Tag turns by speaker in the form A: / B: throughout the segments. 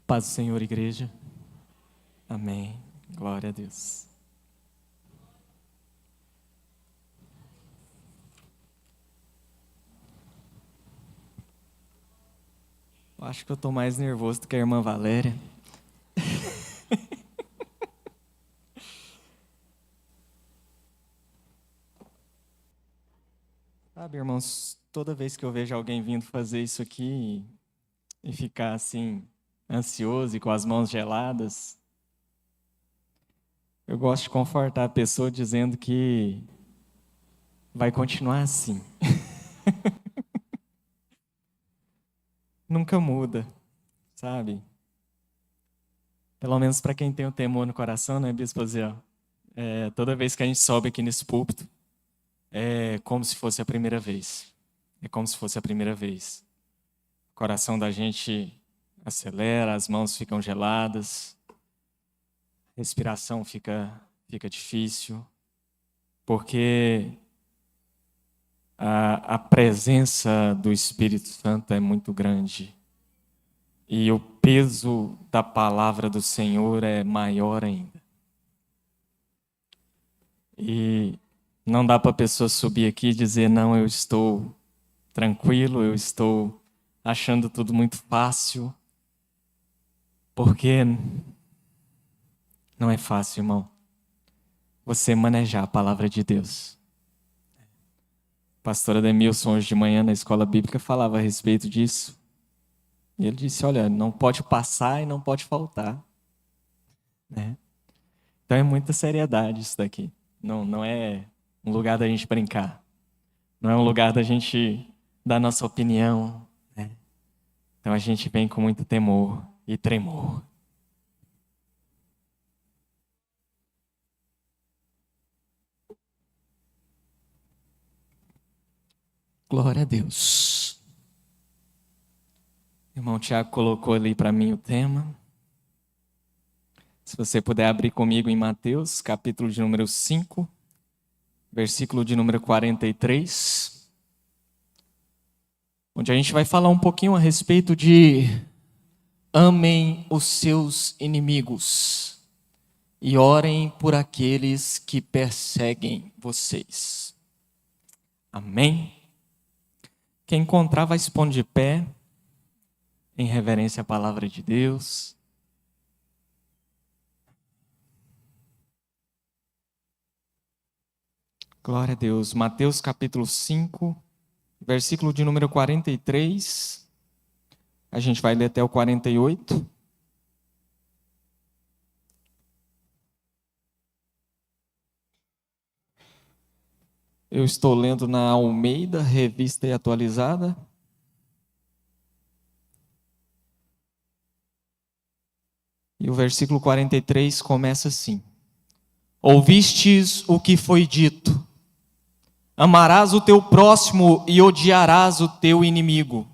A: Paz do Senhor, igreja. Amém. Glória a Deus. Eu acho que eu estou mais nervoso do que a irmã Valéria. Sabe, irmãos, toda vez que eu vejo alguém vindo fazer isso aqui e ficar assim, ansioso e com as mãos geladas, eu gosto de confortar a pessoa dizendo que vai continuar assim. Nunca muda, sabe? Pelo menos para quem tem o temor no coração, né, Bispo Zé? Toda vez que a gente sobe aqui nesse púlpito, é como se fosse a primeira vez. É como se fosse a primeira vez. O coração da gente acelera, as mãos ficam geladas, a respiração fica difícil, porque a presença do Espírito Santo é muito grande. E o peso da palavra do Senhor é maior ainda. E não dá para a pessoa subir aqui e dizer, não, eu estou tranquilo, eu estou achando tudo muito fácil. Porque não é fácil, irmão, você manejar a palavra de Deus. A pastora Demilson, hoje de manhã, na escola bíblica, falava a respeito disso. E ele disse, olha, não pode passar e não pode faltar. Né? Então é muita seriedade isso daqui. Não é um lugar da gente brincar. Não é um lugar da gente dar nossa opinião. Né? Então a gente vem com muito temor e tremor. Glória a Deus. O irmão Tiago colocou ali para mim o tema. Se você puder abrir comigo em Mateus, capítulo de número 5, versículo de número 43, onde a gente vai falar um pouquinho a respeito de amem os seus inimigos e orem por aqueles que perseguem vocês. Amém? Quem encontrar vai se pondo de pé, em reverência à palavra de Deus. Glória a Deus. Mateus capítulo 5, versículo de número 43. A gente vai ler até o 48. Eu estou lendo na Almeida, Revista e Atualizada. E o versículo 43 começa assim: Ouvistes o que foi dito: amarás o teu próximo e odiarás o teu inimigo.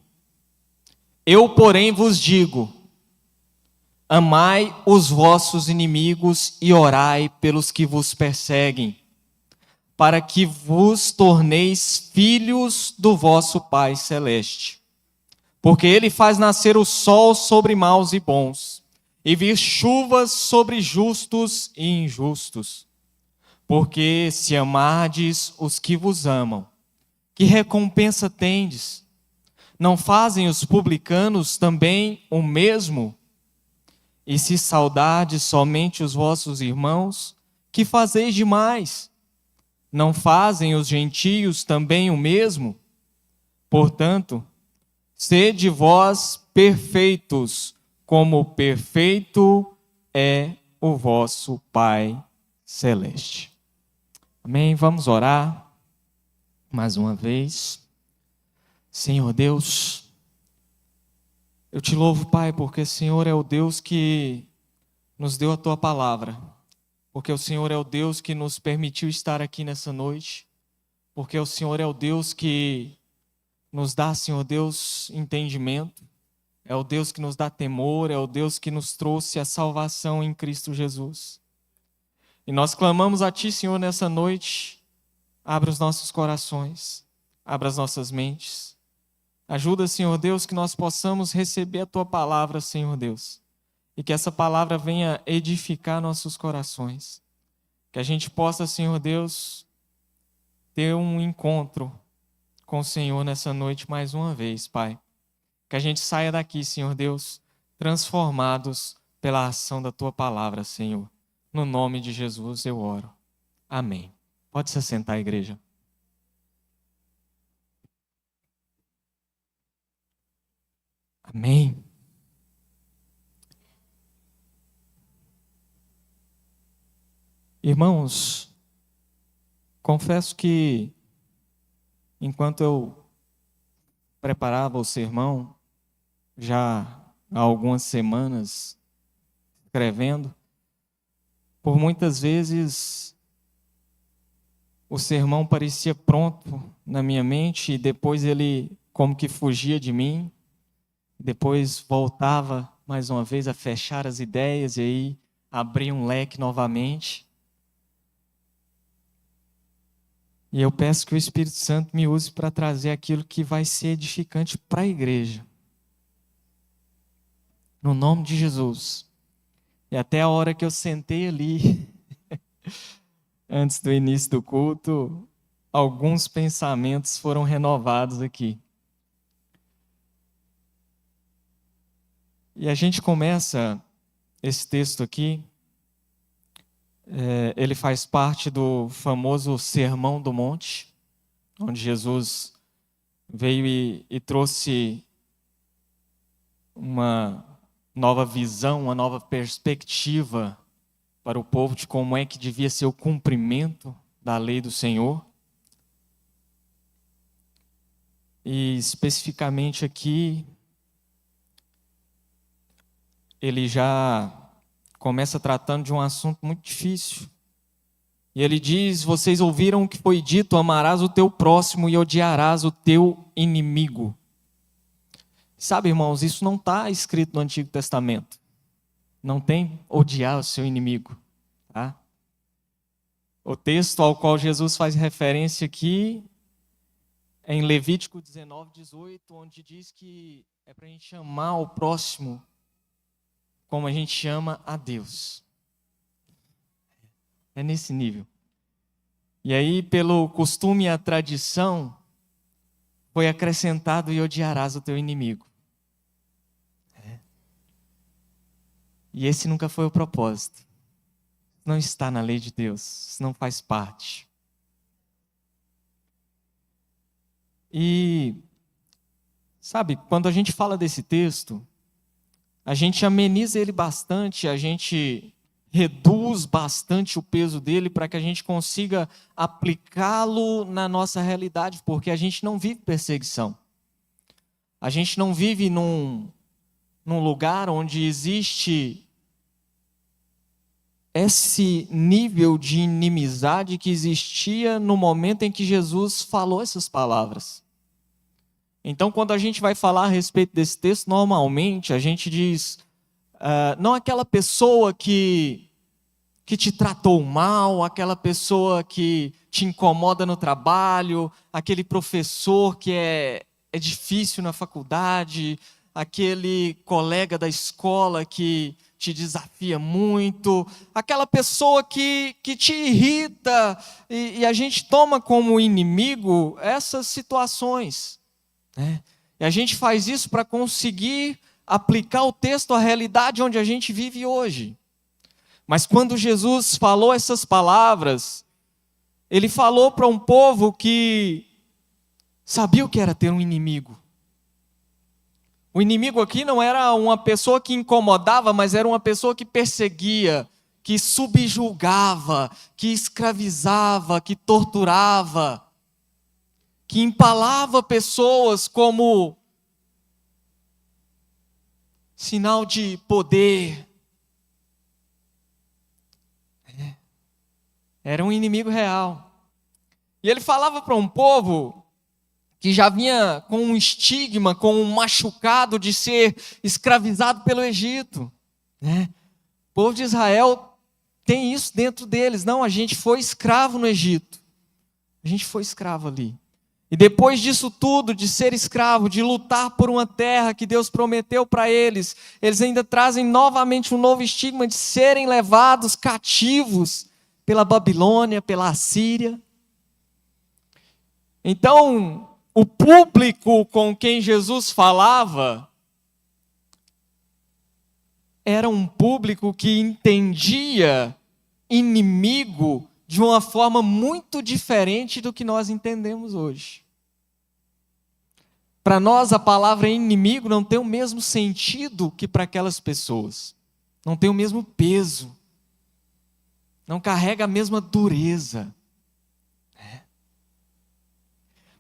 A: Eu, porém, vos digo: amai os vossos inimigos e orai pelos que vos perseguem, para que vos torneis filhos do vosso Pai Celeste. Porque Ele faz nascer o sol sobre maus e bons, e vir chuvas sobre justos e injustos. Porque se amardes os que vos amam, que recompensa tendes? Não fazem os publicanos também o mesmo? E se saudardes somente os vossos irmãos, que fazeis demais? Não fazem os gentios também o mesmo? Portanto, sede vós perfeitos, como perfeito é o vosso Pai Celeste. Amém? Vamos orar mais uma vez. Senhor Deus, eu te louvo, Pai, porque o Senhor é o Deus que nos deu a tua palavra, porque o Senhor é o Deus que nos permitiu estar aqui nessa noite, porque o Senhor é o Deus que nos dá, Senhor Deus, entendimento, é o Deus que nos dá temor, é o Deus que nos trouxe a salvação em Cristo Jesus. E nós clamamos a Ti, Senhor, nessa noite. Abra os nossos corações, abra as nossas mentes. Ajuda, Senhor Deus, que nós possamos receber a Tua palavra, Senhor Deus. E que essa palavra venha edificar nossos corações. Que a gente possa, Senhor Deus, ter um encontro com o Senhor nessa noite mais uma vez, Pai. Que a gente saia daqui, Senhor Deus, transformados pela ação da Tua palavra, Senhor. No nome de Jesus eu oro. Amém. Pode se assentar, igreja. Amém. Irmãos, confesso que enquanto eu preparava o sermão, já há algumas semanas, escrevendo, por muitas vezes o sermão parecia pronto na minha mente e depois ele como que fugia de mim, depois voltava mais uma vez a fechar as ideias e aí abria um leque novamente. E eu peço que o Espírito Santo me use para trazer aquilo que vai ser edificante para a igreja. No nome de Jesus. E até a hora que eu sentei ali, antes do início do culto, alguns pensamentos foram renovados aqui. E a gente começa esse texto aqui, ele faz parte do famoso Sermão do Monte, onde Jesus veio e trouxe uma nova visão, uma nova perspectiva para o povo de como é que devia ser o cumprimento da lei do Senhor. E especificamente aqui, ele já começa tratando de um assunto muito difícil. E ele diz: vocês ouviram o que foi dito, amarás o teu próximo e odiarás o teu inimigo. Sabe, irmãos, isso não está escrito no Antigo Testamento. Não tem odiar o seu inimigo. Tá? O texto ao qual Jesus faz referência aqui é em Levítico 19:18, onde diz que é para a gente amar o próximo como a gente ama a Deus. É nesse nível. E aí, pelo costume e a tradição, foi acrescentado: e odiarás o teu inimigo. E esse nunca foi o propósito. Não está na lei de Deus, isso não faz parte. E, sabe, quando a gente fala desse texto, a gente ameniza ele bastante, a gente reduz bastante o peso dele para que a gente consiga aplicá-lo na nossa realidade, porque a gente não vive perseguição. A gente não vive num lugar onde existe esse nível de inimizade que existia no momento em que Jesus falou essas palavras. Então, quando a gente vai falar a respeito desse texto, normalmente a gente diz, não aquela pessoa que te tratou mal, aquela pessoa que te incomoda no trabalho, aquele professor que é difícil na faculdade, aquele colega da escola que te desafia muito, aquela pessoa que te irrita, e a gente toma como inimigo essas situações. E a gente faz isso para conseguir aplicar o texto à realidade onde a gente vive hoje. Mas quando Jesus falou essas palavras, ele falou para um povo que sabia o que era ter um inimigo. O inimigo aqui não era uma pessoa que incomodava, mas era uma pessoa que perseguia, que subjugava, que escravizava, que torturava, que empalava pessoas como sinal de poder. Era um inimigo real. E ele falava para um povo que já vinha com um estigma, com um machucado de ser escravizado pelo Egito. O povo de Israel tem isso dentro deles. Não, a gente foi escravo no Egito. A gente foi escravo ali. E depois disso tudo, de ser escravo, de lutar por uma terra que Deus prometeu para eles, eles ainda trazem novamente um novo estigma de serem levados cativos pela Babilônia, pela Assíria. Então, o público com quem Jesus falava era um público que entendia inimigo de uma forma muito diferente do que nós entendemos hoje. Para nós, a palavra inimigo não tem o mesmo sentido que para aquelas pessoas. Não tem o mesmo peso. Não carrega a mesma dureza.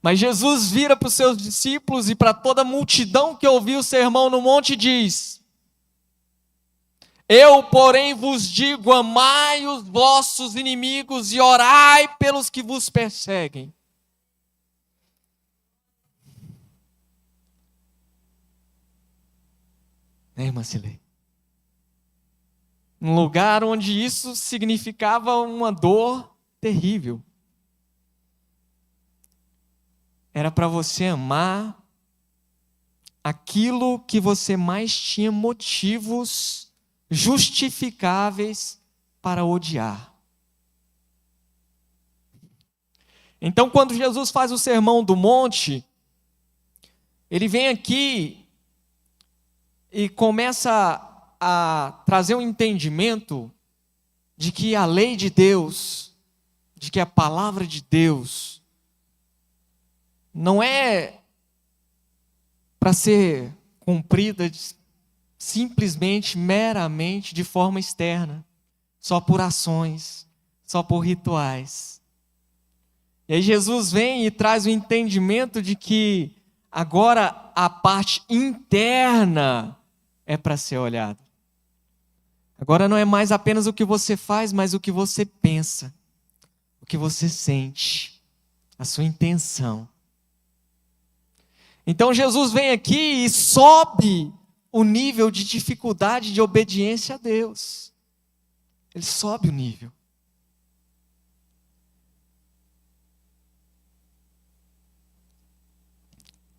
A: Mas Jesus vira para os seus discípulos e para toda a multidão que ouviu o sermão no monte e diz: eu, porém, vos digo, amai os vossos inimigos e orai pelos que vos perseguem. Né, irmã Cilei? Um lugar onde isso significava uma dor terrível. Era para você amar aquilo que você mais tinha motivos justificáveis para odiar. Então, quando Jesus faz o sermão do monte, ele vem aqui e começa a trazer um entendimento de que a lei de Deus, de que a palavra de Deus, não é para ser cumprida simplesmente, meramente, de forma externa, só por ações, só por rituais. E aí Jesus vem e traz o entendimento de que agora a parte interna é para ser olhada. Agora não é mais apenas o que você faz, mas o que você pensa, o que você sente, a sua intenção. Então Jesus vem aqui e sobe o nível de dificuldade de obediência a Deus. Ele sobe o nível.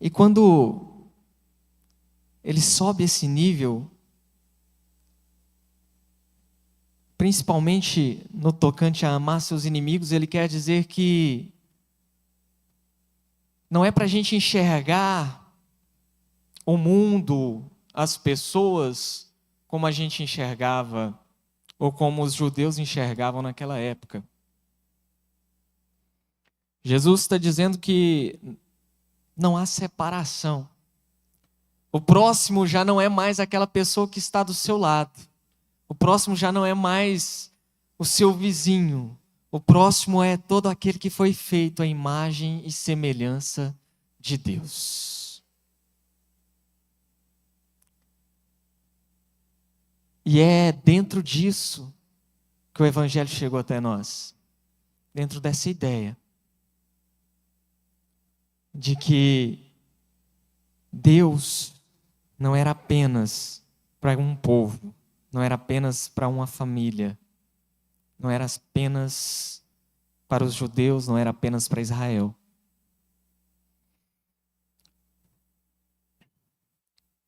A: E quando ele sobe esse nível, principalmente no tocante a amar seus inimigos, ele quer dizer que não é para a gente enxergar o mundo, as pessoas, como a gente enxergava, ou como os judeus enxergavam naquela época. Jesus está dizendo que não há separação. O próximo já não é mais aquela pessoa que está do seu lado. O próximo já não é mais o seu vizinho. O próximo é todo aquele que foi feito à imagem e semelhança de Deus. E é dentro disso que o Evangelho chegou até nós. Dentro dessa ideia de que Deus não era apenas para um povo, não era apenas para uma família, não era apenas para os judeus, não era apenas para Israel.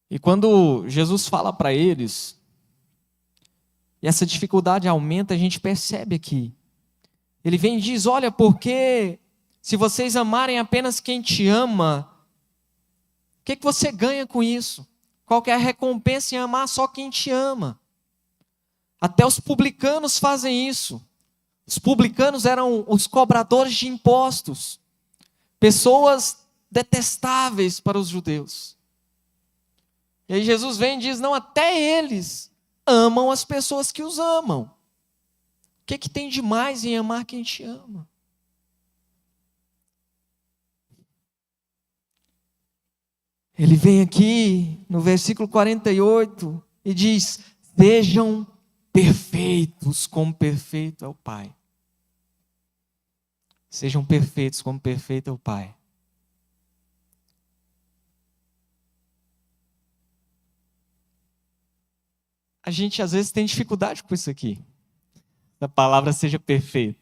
A: E quando Jesus fala para eles, e essa dificuldade aumenta, a gente percebe aqui. Ele vem e diz: olha, porque se vocês amarem apenas quem te ama, o que você ganha com isso? Qual que é a recompensa em amar só quem te ama? Até os publicanos fazem isso. Os publicanos eram os cobradores de impostos, pessoas detestáveis para os judeus. E aí Jesus vem e diz: não, até eles amam as pessoas que os amam. O que tem de mais em amar quem te ama? Ele vem aqui no versículo 48 e diz: sejam perfeitos como perfeito é o Pai. Sejam perfeitos como perfeito é o Pai. A gente às vezes tem dificuldade com isso aqui. a palavra seja perfeita.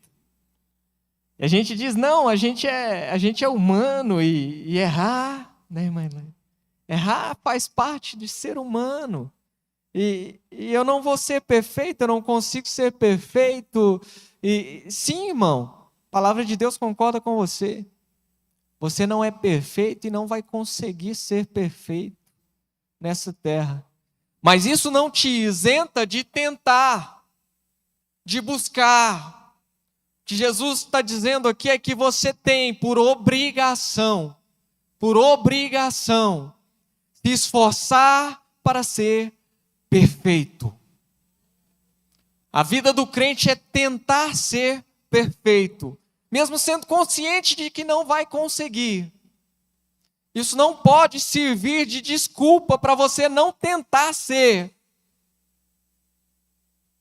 A: E a gente diz, não, a gente é humano e errar, né, irmã? Errar faz parte de ser humano. E eu não vou ser perfeito, eu não consigo ser perfeito. E sim, irmão, a palavra de Deus concorda com você. Você não é perfeito e não vai conseguir ser perfeito nessa terra. Mas isso não te isenta de tentar, de buscar. O que Jesus está dizendo aqui é que você tem por obrigação, se esforçar para ser perfeito. A vida do crente é tentar ser perfeito, mesmo sendo consciente de que não vai conseguir. Isso não pode servir de desculpa para você não tentar ser.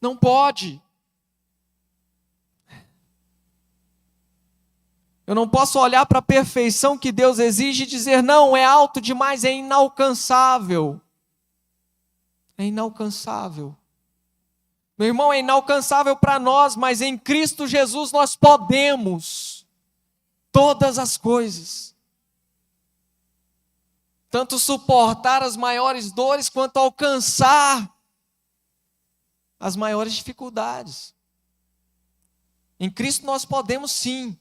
A: Não pode. Eu não posso olhar para a perfeição que Deus exige e dizer, não, é alto demais, é inalcançável. É inalcançável. Meu irmão, é inalcançável para nós, mas em Cristo Jesus nós podemos todas as coisas. Tanto suportar as maiores dores, quanto alcançar as maiores dificuldades. Em Cristo nós podemos sim.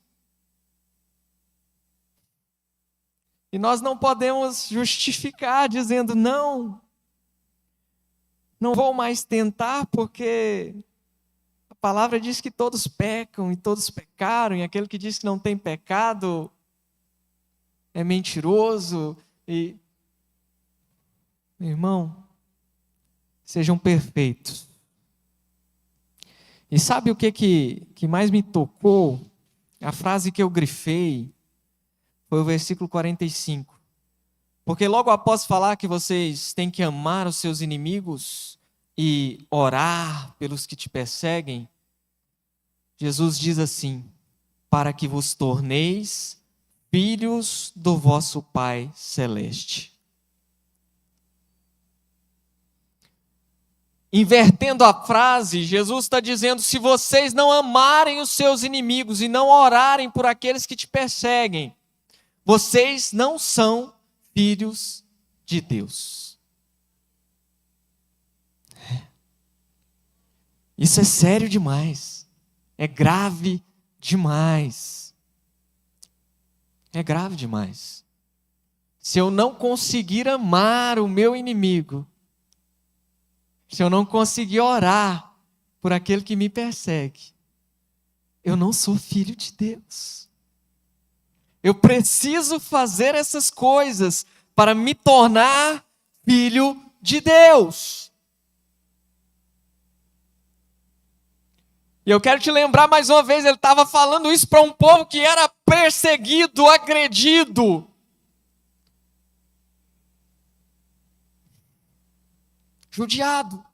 A: E nós não podemos justificar dizendo, não vou mais tentar, porque a palavra diz que todos pecam e todos pecaram, e aquele que diz que não tem pecado é mentiroso. E, meu irmão, sejam perfeitos. E sabe o que mais me tocou? A frase que eu grifei foi o versículo 45. Porque logo após falar que vocês têm que amar os seus inimigos e orar pelos que te perseguem, Jesus diz assim, para que vos torneis filhos do vosso Pai Celeste. Invertendo a frase, Jesus está dizendo, se vocês não amarem os seus inimigos e não orarem por aqueles que te perseguem, vocês não são filhos de Deus. Isso é sério demais. É grave demais. É grave demais. Se eu não conseguir amar o meu inimigo, se eu não conseguir orar por aquele que me persegue, eu não sou filho de Deus. Eu preciso fazer essas coisas para me tornar filho de Deus. E eu quero te lembrar mais uma vez, ele estava falando isso para um povo que era perseguido, agredido. Judiado.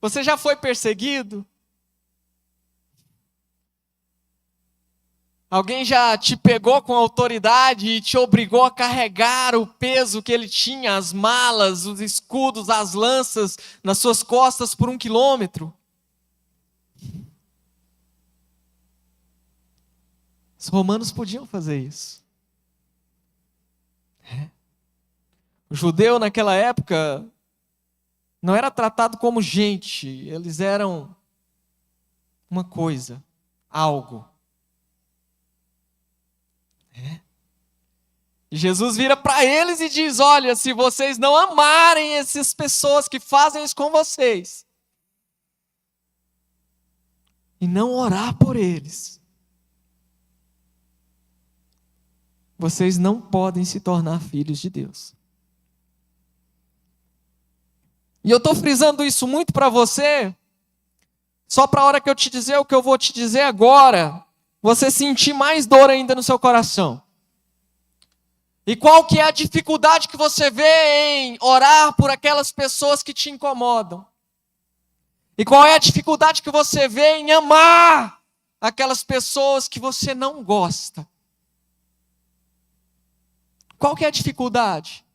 A: Você já foi perseguido? Alguém já te pegou com autoridade e te obrigou a carregar o peso que ele tinha, as malas, os escudos, as lanças nas suas costas por 1 quilômetro? Os romanos podiam fazer isso. O judeu naquela época não era tratado como gente, eles eram uma coisa, algo. E Jesus vira para eles e diz, olha, se vocês não amarem essas pessoas que fazem isso com vocês, e não orar por eles, vocês não podem se tornar filhos de Deus. E eu estou frisando isso muito para você, só para a hora que eu te dizer o que eu vou te dizer agora, você sentir mais dor ainda no seu coração. E qual que é a dificuldade que você vê em orar por aquelas pessoas que te incomodam? E qual é a dificuldade que você vê em amar aquelas pessoas que você não gosta? Qual que é a dificuldade?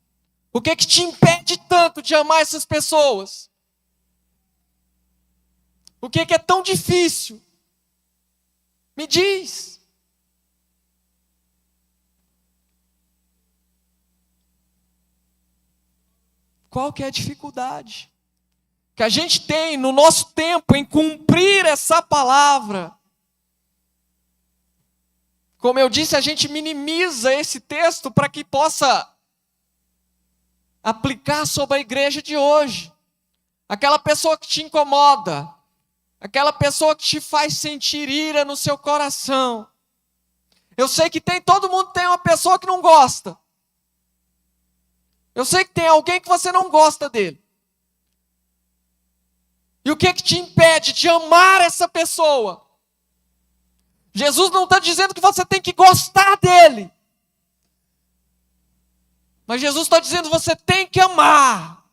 A: O que que te impede tanto de amar essas pessoas? O que é tão difícil? Me diz. Qual que é a dificuldade que a gente tem no nosso tempo em cumprir essa palavra? Como eu disse, a gente minimiza esse texto para que possa aplicar sobre a igreja de hoje. Aquela pessoa que te incomoda, aquela pessoa que te faz sentir ira no seu coração. Eu sei que todo mundo tem uma pessoa que não gosta. Eu sei que tem alguém que você não gosta dele. E o que te impede de amar essa pessoa? Jesus não está dizendo que você tem que gostar dele. Mas Jesus está dizendo que você tem que amar.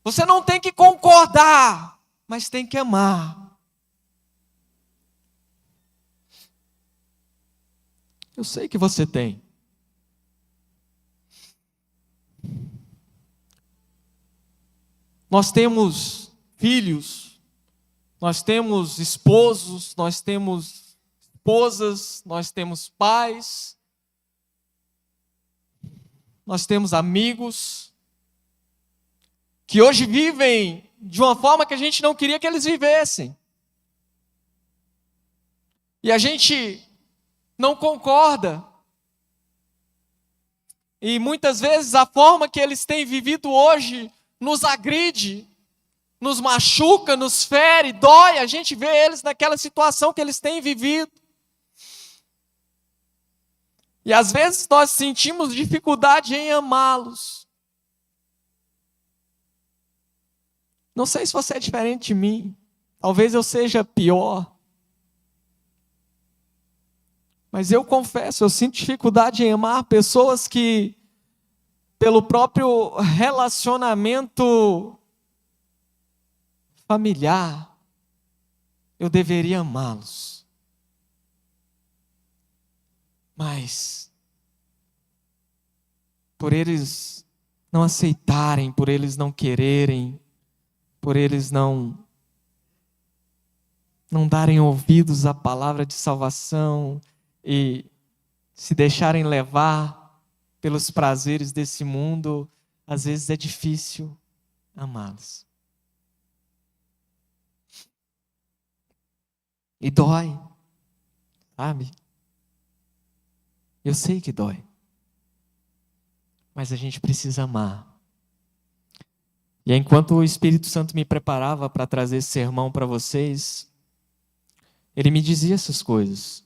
A: Você não tem que concordar, mas tem que amar. Eu sei que você tem. Nós temos filhos, nós temos esposos, nós temos esposas, nós temos pais, nós temos amigos que hoje vivem de uma forma que a gente não queria que eles vivessem. E a gente não concorda. E muitas vezes a forma que eles têm vivido hoje nos agride, nos machuca, nos fere, dói. A gente vê eles naquela situação que eles têm vivido. E às vezes nós sentimos dificuldade em amá-los. Não sei se você é diferente de mim. Talvez eu seja pior. Mas eu confesso, eu sinto dificuldade em amar pessoas que, pelo próprio relacionamento familiar, eu deveria amá-los. Mas, por eles não aceitarem, por eles não quererem, por eles não darem ouvidos à palavra de salvação e se deixarem levar pelos prazeres desse mundo, às vezes é difícil amá-los. E dói, sabe? Eu sei que dói. Mas a gente precisa amar. E enquanto o Espírito Santo me preparava para trazer esse sermão para vocês, ele me dizia essas coisas.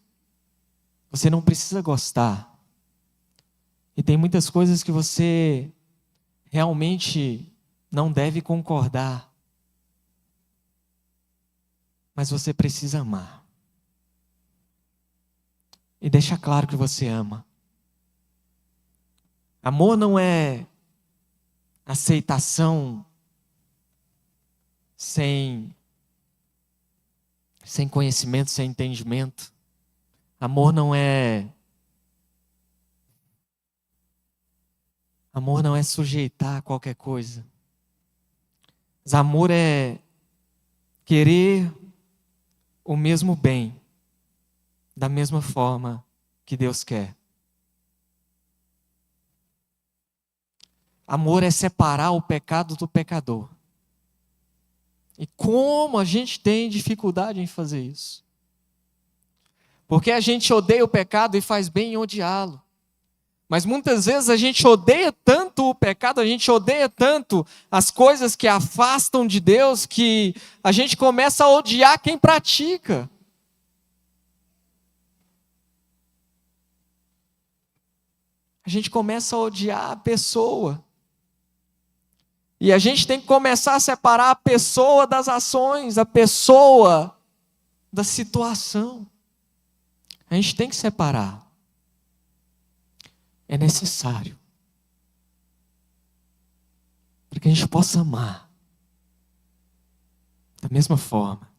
A: Você não precisa gostar. E tem muitas coisas que você realmente não deve concordar. Mas você precisa amar. E deixa claro que você ama. Amor não é aceitação sem conhecimento, sem entendimento. Amor não é sujeitar a qualquer coisa. Mas amor é querer o mesmo bem, da mesma forma que Deus quer. Amor é separar o pecado do pecador. E como a gente tem dificuldade em fazer isso? Porque a gente odeia o pecado e faz bem em odiá-lo. Mas muitas vezes a gente odeia tanto o pecado, a gente odeia tanto as coisas que afastam de Deus, que a gente começa a odiar quem pratica. A gente começa a odiar a pessoa. E a gente tem que começar a separar a pessoa das ações, a pessoa da situação. A gente tem que separar. É necessário. Para que a gente possa amar. Da mesma forma.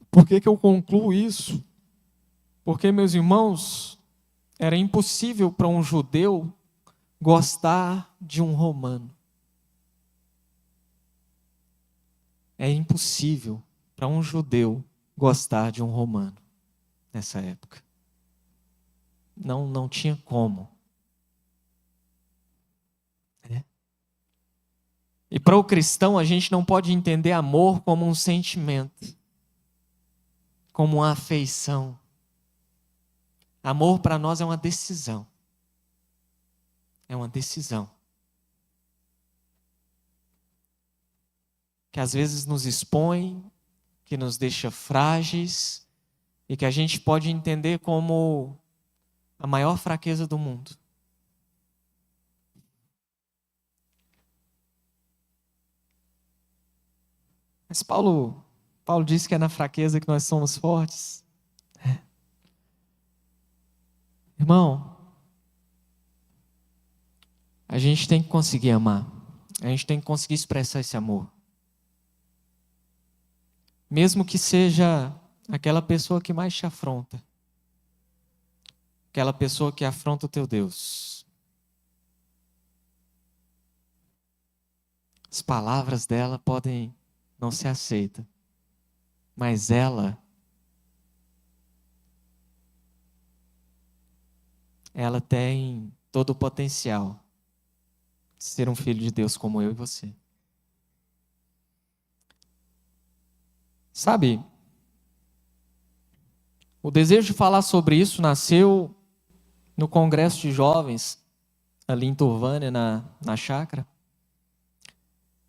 A: Por que eu concluo isso? Porque, meus irmãos, era impossível para um judeu gostar de um romano. É impossível para um judeu gostar de um romano nessa época. Não tinha como. E para o cristão, a gente não pode entender amor como um sentimento, como uma afeição. Amor para nós é uma decisão. É uma decisão. Que às vezes nos expõe, que nos deixa frágeis e que a gente pode entender como a maior fraqueza do mundo. Mas Paulo diz que é na fraqueza que nós somos fortes. Irmão, a gente tem que conseguir amar. A gente tem que conseguir expressar esse amor. Mesmo que seja aquela pessoa que mais te afronta. Aquela pessoa que afronta o teu Deus. As palavras dela podem não ser aceitas, mas ela tem todo o potencial de ser um filho de Deus como eu e você. Sabe, o desejo de falar sobre isso nasceu no congresso de jovens, ali em Turvânia, na chácara.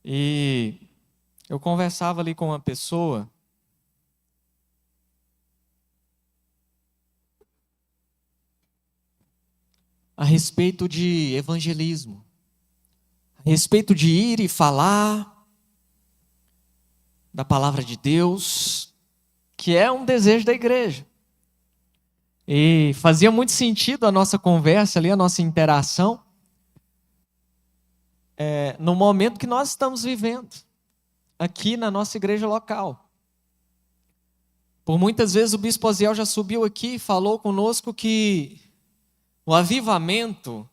A: E eu conversava ali com uma pessoa a respeito de evangelismo, a respeito de ir e falar da palavra de Deus, que é um desejo da igreja. E fazia muito sentido a nossa conversa ali, a nossa interação, no momento que nós estamos vivendo, aqui na nossa igreja local. Por muitas vezes o bispo Osiel já subiu aqui e falou conosco que o avivamento,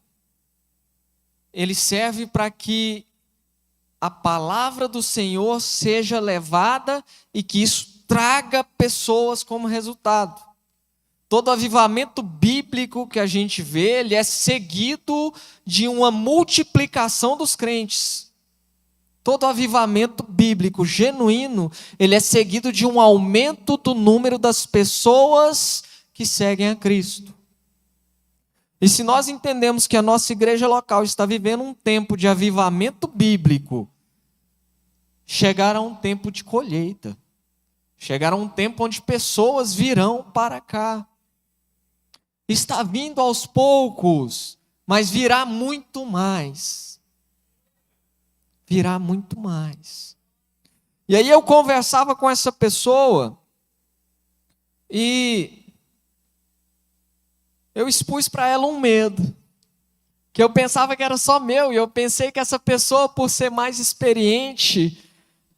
A: ele serve para que a palavra do Senhor seja levada e que isso traga pessoas como resultado. Todo avivamento bíblico que a gente vê, ele é seguido de uma multiplicação dos crentes. Todo avivamento bíblico genuíno, ele é seguido de um aumento do número das pessoas que seguem a Cristo. E se nós entendemos que a nossa igreja local está vivendo um tempo de avivamento bíblico, chegará um tempo de colheita. Chegará um tempo onde pessoas virão para cá. Está vindo aos poucos, mas virá muito mais. Virá muito mais. E aí eu conversava com essa pessoa e eu expus para ela um medo, que eu pensava que era só meu, e eu pensei que essa pessoa, por ser mais experiente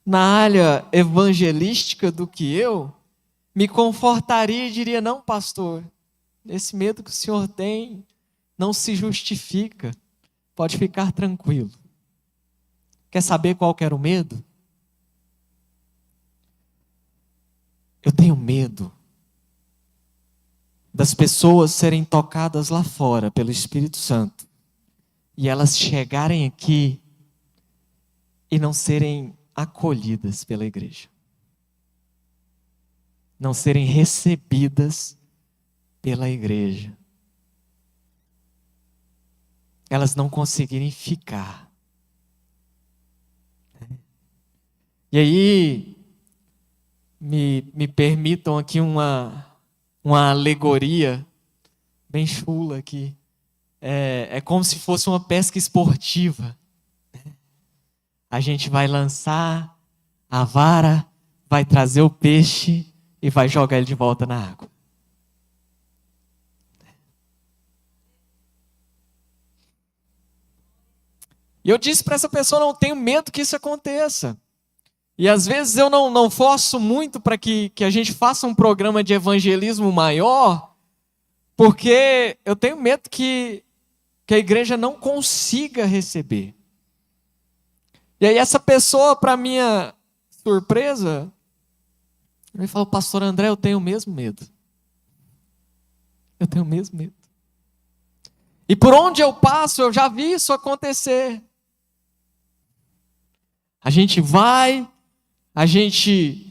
A: na área evangelística do que eu, me confortaria e diria: não, pastor, esse medo que o senhor tem não se justifica, pode ficar tranquilo. Quer saber qual que era o medo? Eu tenho medo das pessoas serem tocadas lá fora pelo Espírito Santo e elas chegarem aqui e não serem acolhidas pela igreja, não serem recebidas pela igreja, elas não conseguirem ficar. E aí, me permitam aqui uma alegoria bem chula aqui. É como se fosse uma pesca esportiva. A gente vai lançar a vara, vai trazer o peixe e vai jogar ele de volta na água. E eu disse para essa pessoa: não tenho medo que isso aconteça. E às vezes eu não forço muito para que a gente faça um programa de evangelismo maior, porque eu tenho medo que a igreja não consiga receber. E aí essa pessoa, para minha surpresa. Ele falou, pastor André, eu tenho o mesmo medo. Eu tenho o mesmo medo. E por onde eu passo, eu já vi isso acontecer. A gente vai, a gente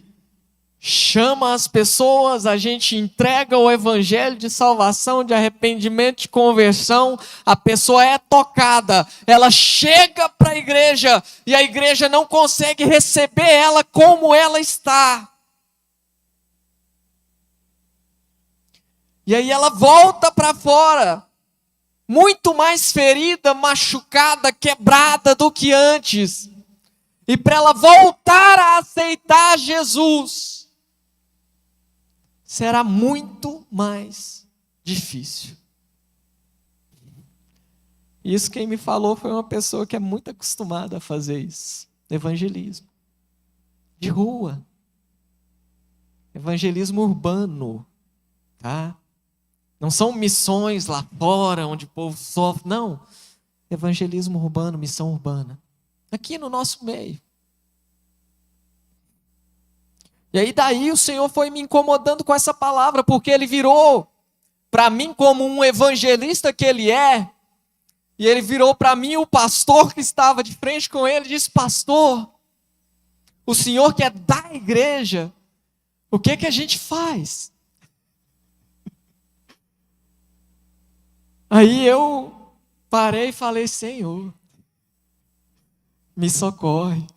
A: chama as pessoas, a gente entrega o evangelho de salvação, de arrependimento, de conversão, a pessoa é tocada, ela chega para a igreja e a igreja não consegue receber ela como ela está. E aí ela volta para fora, muito mais ferida, machucada, quebrada do que antes. E para ela voltar a aceitar Jesus, será muito mais difícil. Isso quem me falou foi uma pessoa que é muito acostumada a fazer isso. Evangelismo. De rua. Evangelismo urbano. Tá? Não são missões lá fora, onde o povo sofre. Não. Evangelismo urbano, missão urbana. Aqui no nosso meio. E aí daí o Senhor foi me incomodando com essa palavra, porque Ele virou para mim como um evangelista que Ele é, e Ele virou para mim o pastor que estava de frente com Ele, e disse, pastor, o Senhor que é da igreja, o que que a gente faz? Aí eu parei e falei, Senhor, me socorre.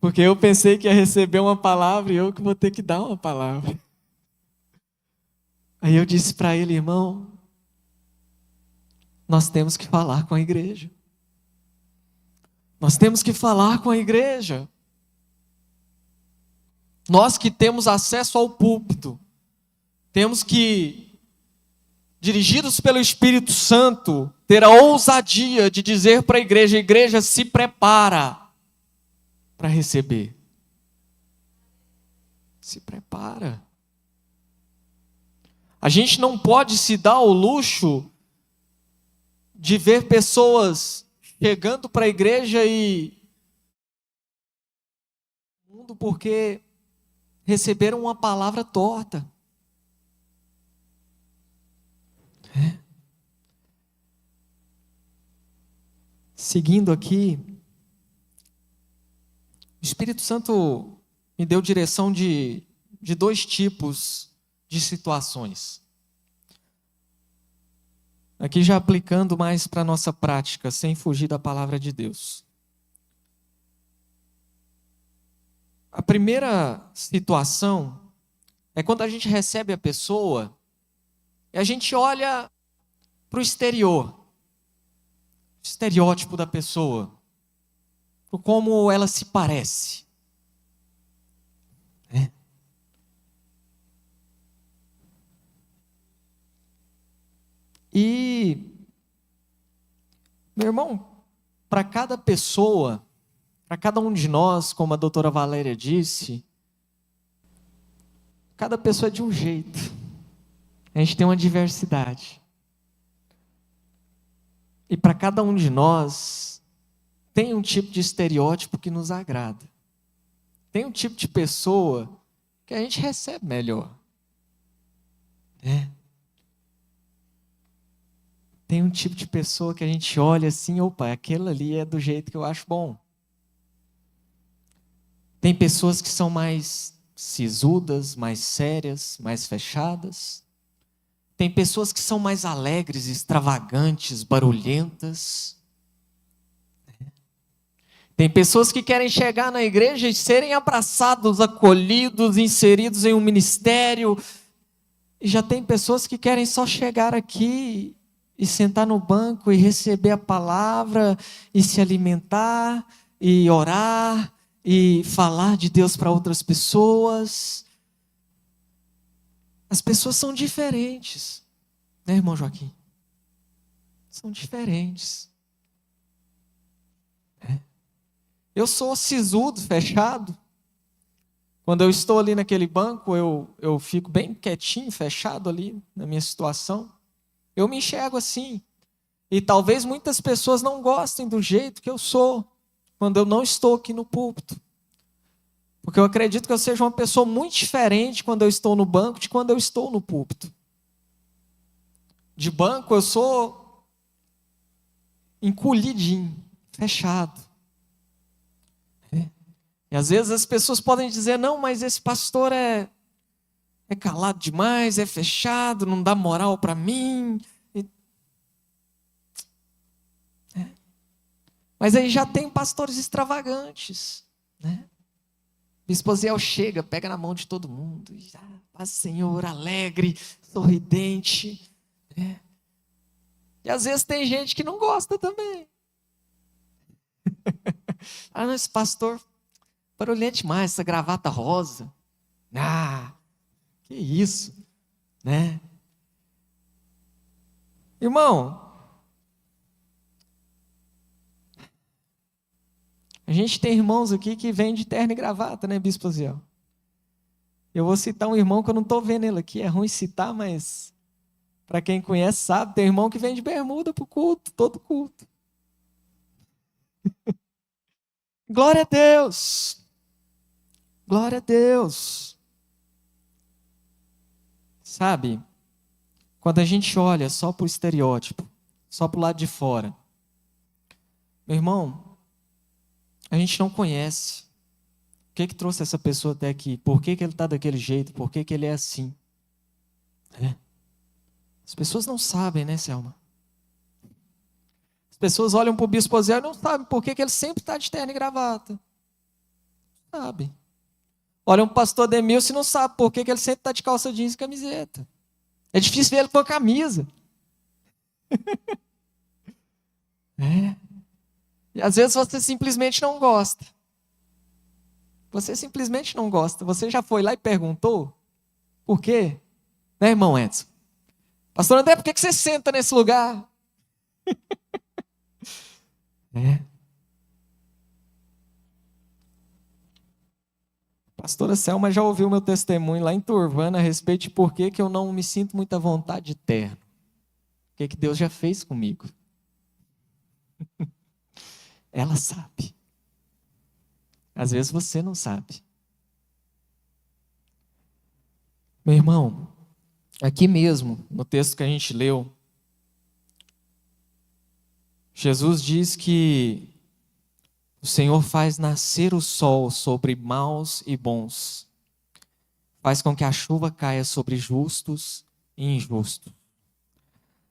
A: Porque eu pensei que ia receber uma palavra e eu que vou ter que dar uma palavra. Aí eu disse para ele, irmão, nós temos que falar com a igreja. Nós temos que falar com a igreja. Nós que temos acesso ao púlpito, temos que, dirigidos pelo Espírito Santo, ter a ousadia de dizer para a igreja se prepara para receber. Se prepara. A gente não pode se dar o luxo de ver pessoas chegando para a igreja e porque receberam uma palavra torta. Seguindo aqui, o Espírito Santo me deu direção de dois tipos de situações. Aqui já aplicando mais para a nossa prática, sem fugir da palavra de Deus. A primeira situação é quando a gente recebe a pessoa e a gente olha para o exterior, o estereótipo da pessoa, por como ela se parece. E, meu irmão, para cada pessoa, para cada um de nós, como a doutora Valéria disse, cada pessoa é de um jeito. A gente tem uma diversidade. E para cada um de nós, tem um tipo de estereótipo que nos agrada. Tem um tipo de pessoa que a gente recebe melhor. Tem um tipo de pessoa que a gente olha assim, opa, aquele ali é do jeito que eu acho bom. Tem pessoas que são mais sisudas, mais sérias, mais fechadas. Tem pessoas que são mais alegres, extravagantes, barulhentas. Tem pessoas que querem chegar na igreja e serem abraçados, acolhidos, inseridos em um ministério. E já tem pessoas que querem só chegar aqui e sentar no banco e receber a palavra, e se alimentar, e orar, e falar de Deus para outras pessoas. As pessoas são diferentes, né, irmão Joaquim? São diferentes. Eu sou sisudo, fechado. Quando eu estou ali naquele banco, eu fico bem quietinho, fechado ali na minha situação. Eu me enxergo assim. E talvez muitas pessoas não gostem do jeito que eu sou, quando eu não estou aqui no púlpito. Porque eu acredito que eu seja uma pessoa muito diferente quando eu estou no banco de quando eu estou no púlpito. De banco eu sou encolhidinho, fechado. E às vezes as pessoas podem dizer, não, mas esse pastor é calado demais, é fechado, não dá moral para mim. Mas aí já tem pastores extravagantes, né? Bispo Osiel chega, pega na mão de todo mundo, e, paz, Senhor, alegre, sorridente, né? E às vezes tem gente que não gosta também. Não, esse pastor barulhento demais, essa gravata rosa. Que isso, né? Irmão, a gente tem irmãos aqui que vêm de terno e gravata, né, Bispo Osiel? Eu vou citar um irmão que eu não estou vendo ele aqui, é ruim citar, mas para quem conhece sabe, tem irmão que vem de bermuda para o culto, todo culto. Glória a Deus! Glória a Deus! Sabe, quando a gente olha só para o estereótipo, só para o lado de fora, meu irmão, a gente não conhece. O que trouxe essa pessoa até aqui? Por que ele está daquele jeito? Por que ele é assim? As pessoas não sabem, né, Selma? As pessoas olham para o Bispo Osiel e não sabem por que ele sempre está de terno e gravata. Não sabem. Olham para o pastor Demilson e não sabem por que ele sempre está de calça jeans e camiseta. É difícil ver ele com a camisa. E às vezes você simplesmente não gosta. Você simplesmente não gosta. Você já foi lá e perguntou? Por quê? Né, irmão Edson? Pastor André, por que você senta nesse lugar? Pastora Selma já ouviu meu testemunho lá em Turvana a respeito de por que eu não me sinto muita vontade de terno. O que Deus já fez comigo. Ela sabe. Às vezes você não sabe. Meu irmão, aqui mesmo, no texto que a gente leu, Jesus diz que o Senhor faz nascer o sol sobre maus e bons. Faz com que a chuva caia sobre justos e injustos.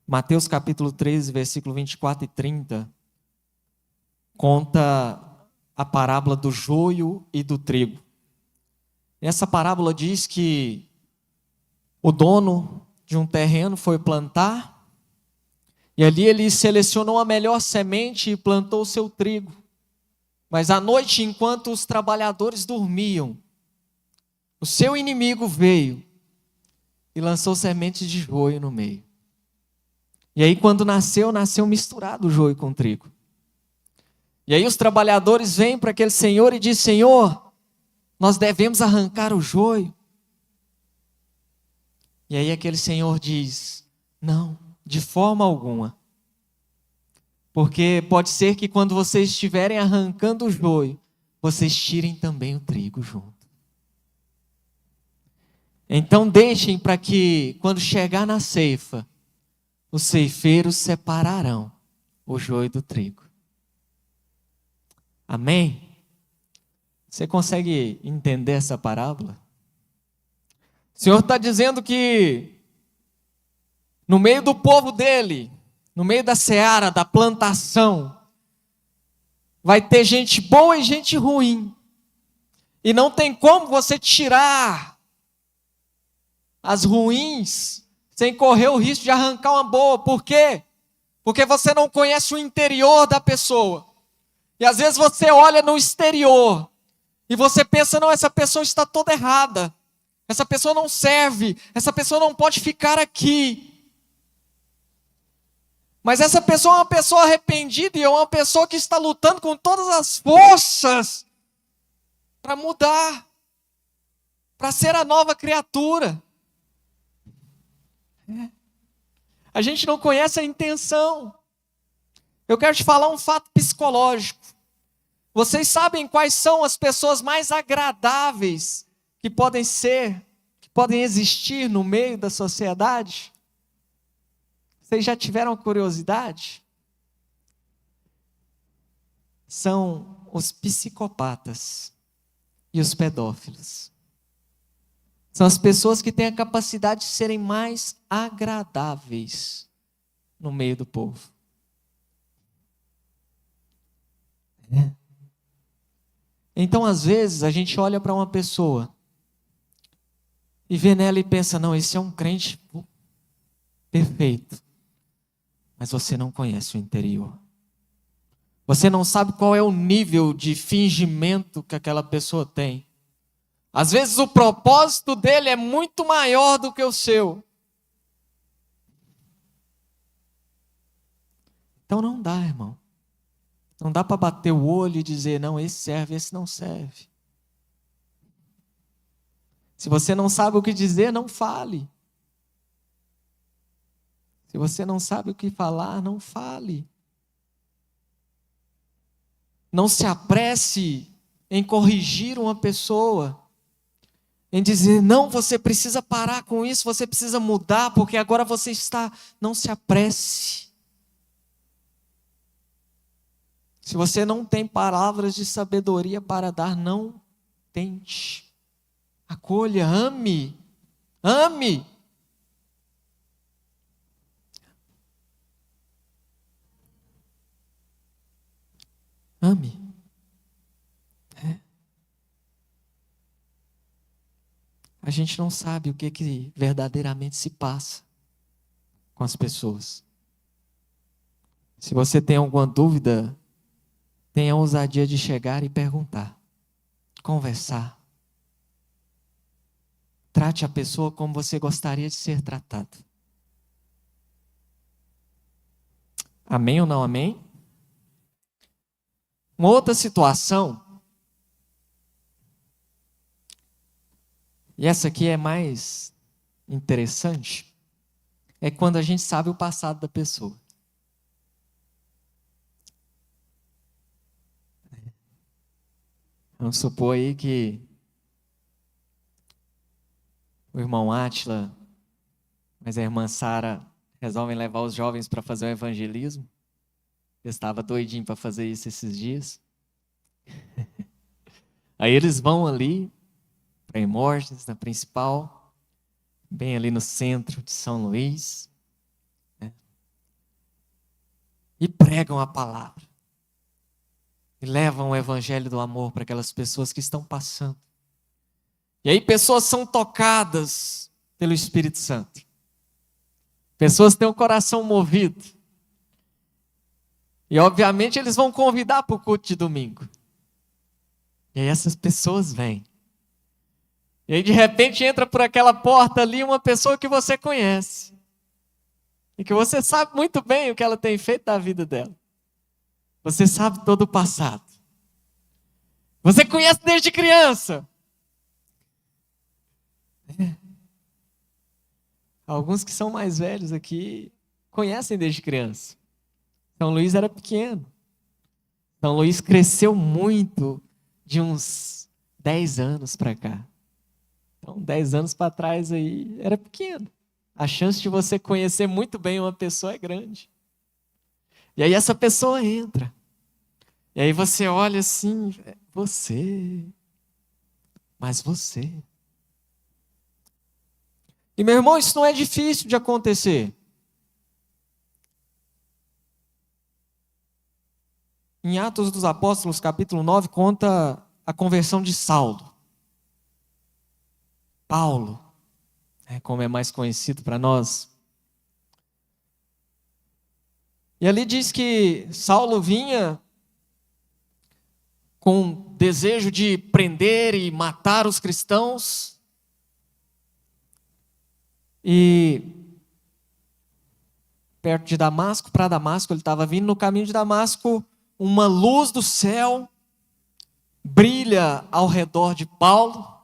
A: Mateus capítulo 13, versículo 24 e 30, conta a parábola do joio e do trigo. Essa parábola diz que o dono de um terreno foi plantar, e ali ele selecionou a melhor semente e plantou o seu trigo. Mas à noite, enquanto os trabalhadores dormiam, o seu inimigo veio e lançou sementes de joio no meio. E aí quando nasceu misturado o joio com o trigo. E aí os trabalhadores vêm para aquele senhor e dizem, Senhor, nós devemos arrancar o joio. E aí aquele senhor diz, não, de forma alguma. Porque pode ser que quando vocês estiverem arrancando o joio, vocês tirem também o trigo junto. Então deixem para que, quando chegar na ceifa, os ceifeiros separarão o joio do trigo. Amém? Você consegue entender essa parábola? O Senhor está dizendo que no meio do povo dele, no meio da seara, da plantação, vai ter gente boa e gente ruim. E não tem como você tirar as ruins sem correr o risco de arrancar uma boa. Por quê? Porque você não conhece o interior da pessoa. E às vezes você olha no exterior e você pensa, não, essa pessoa está toda errada. Essa pessoa não serve. Essa pessoa não pode ficar aqui. Mas essa pessoa é uma pessoa arrependida e é uma pessoa que está lutando com todas as forças para mudar, para ser a nova criatura. A gente não conhece a intenção. Eu quero te falar um fato psicológico. Vocês sabem quais são as pessoas mais agradáveis que podem existir no meio da sociedade? Vocês já tiveram curiosidade? São os psicopatas e os pedófilos. São as pessoas que têm a capacidade de serem mais agradáveis no meio do povo. Então, às vezes, a gente olha para uma pessoa e vê nela e pensa, não, esse é um crente perfeito. Mas você não conhece o interior. Você não sabe qual é o nível de fingimento que aquela pessoa tem. Às vezes o propósito dele é muito maior do que o seu. Então não dá, irmão. Não dá para bater o olho e dizer, não, esse serve, esse não serve. Se você não sabe o que dizer, não fale. Se você não sabe o que falar, não fale. Não se apresse em corrigir uma pessoa, em dizer, não, você precisa parar com isso, você precisa mudar, porque agora você está... Não se apresse. Se você não tem palavras de sabedoria para dar, não tente. Acolha, ame, ame. Ame. A gente não sabe o que verdadeiramente se passa com as pessoas. Se você tem alguma dúvida, tenha a ousadia de chegar e perguntar, conversar. Trate a pessoa como você gostaria de ser tratado. Amém ou não amém? Uma outra situação, e essa aqui é mais interessante, é quando a gente sabe o passado da pessoa. Vamos supor aí que o irmão Átila, mas a irmã Sara resolvem levar os jovens para fazer o evangelismo. Eu estava doidinho para fazer isso esses dias. Aí eles vão ali para Imorges, na principal, bem ali no centro de São Luís, né? E pregam a palavra. E levam o evangelho do amor para aquelas pessoas que estão passando. E aí pessoas são tocadas pelo Espírito Santo. Pessoas têm o coração movido. E obviamente eles vão convidar para o culto de domingo. E aí essas pessoas vêm. E aí de repente entra por aquela porta ali uma pessoa que você conhece. E que você sabe muito bem o que ela tem feito da vida dela. Você sabe todo o passado. Você conhece desde criança. Alguns que são mais velhos aqui conhecem desde criança. São Luís era pequeno. São Luís cresceu muito de uns 10 anos para cá. Então, 10 anos para trás aí era pequeno. A chance de você conhecer muito bem uma pessoa é grande. E aí essa pessoa entra. E aí você olha assim, você, mas você. E meu irmão, isso não é difícil de acontecer. Em Atos dos Apóstolos, capítulo 9, conta a conversão de Saulo. Paulo, como é mais conhecido para nós. E ali diz que Saulo vinha com desejo de prender e matar os cristãos. E perto de Damasco, para Damasco, ele estava vindo no caminho de Damasco, uma luz do céu brilha ao redor de Paulo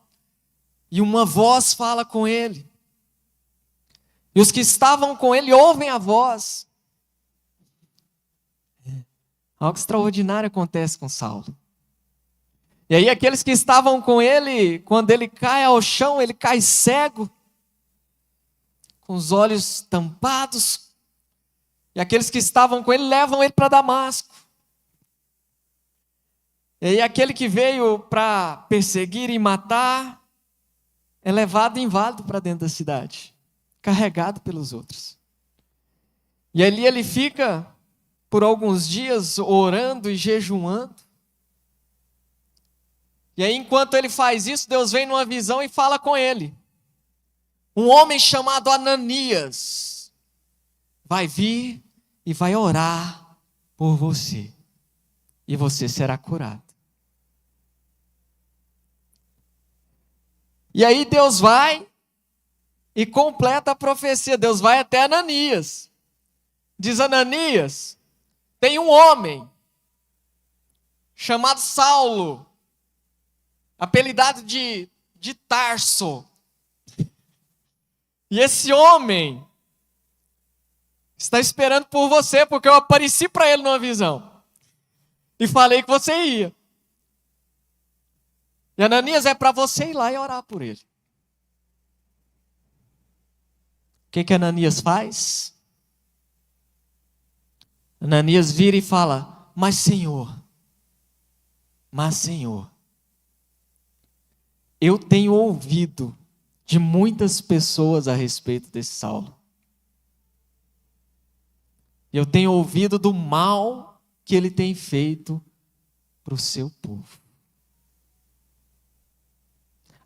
A: e uma voz fala com ele. E os que estavam com ele ouvem a voz. Algo extraordinário acontece com Saulo. E aí aqueles que estavam com ele, quando ele cai ao chão, ele cai cego, com os olhos tampados. E aqueles que estavam com ele levam ele para Damasco. E aí aquele que veio para perseguir e matar é levado inválido para dentro da cidade, carregado pelos outros. E ali ele fica por alguns dias orando e jejuando. E aí enquanto ele faz isso, Deus vem numa visão e fala com ele. Um homem chamado Ananias vai vir e vai orar por você. E você será curado. E aí Deus vai e completa a profecia. Deus vai até Ananias. Diz Ananias, tem um homem chamado Saulo, apelidado de Tarso. E esse homem está esperando por você, porque eu apareci para ele numa visão. E falei que você ia. E Ananias, é para você ir lá e orar por ele. O que Ananias faz? Ananias vira e fala, mas Senhor, eu tenho ouvido de muitas pessoas a respeito desse Saulo. Eu tenho ouvido do mal que ele tem feito para o seu povo.